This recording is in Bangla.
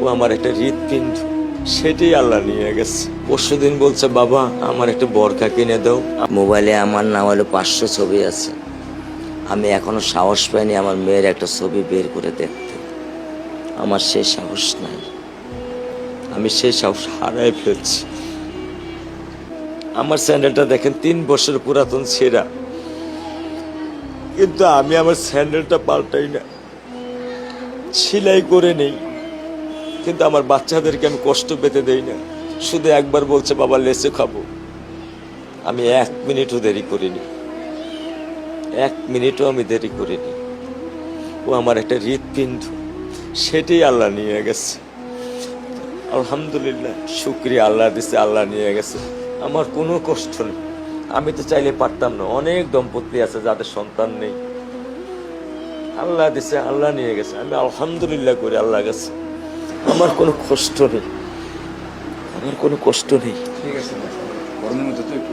ও আমার একটা হৃৎপিণ্ড, সেটাই আল্লাহ নিয়ে গেছে। পরশুদিন বলছে, বাবা আমার একটা বরখা কিনে দাও। মোবাইলে আমার না হলে 500 ছবি আছে। আমি এখনো সাহস পাইনি আমার মেয়ের একটা ছবি বের করে দেখতে। আমার সেই সাহস নাই। আমি সেই সাহস হারাই ফেলছি। আমার স্যান্ডেলটা দেখেন 3 বছর পুরাতন ছেঁড়া, কিন্তু আমি আমার স্যান্ডেলটা পাল্টাই না, সেলাই করে নেই। কিন্তু আমার বাচ্চাদেরকে আমি কষ্ট পেতে দেই না। শুধু একবার বলছে, বাবা লেচে খাবো। আমি 1 মিনিটও দেরি করিনি, 1 মিনিটও আমি দেরি করিনি। ও আমার একটা হৃৎপিণ্ড, সেটাই আল্লাহ নিয়ে গেছে। আলহামদুলিল্লাহ, শুকরিয়া, আল্লাহ দিছে, আল্লাহ নিয়ে গেছে। আমার কোনো কষ্ট নেই। আমি তো চাইলে পারতাম না। অনেক দম্পতি আছে যাদের সন্তান নেই। আল্লাহ দিছে, আল্লাহ নিয়ে গেছে। আমি আলহামদুলিল্লাহ করি আল্লাহ গেছে। আমার কোনো কষ্ট নেই, আমার কোনো কষ্ট নেই। ঠিক আছে, গরমের মধ্যে তো একটু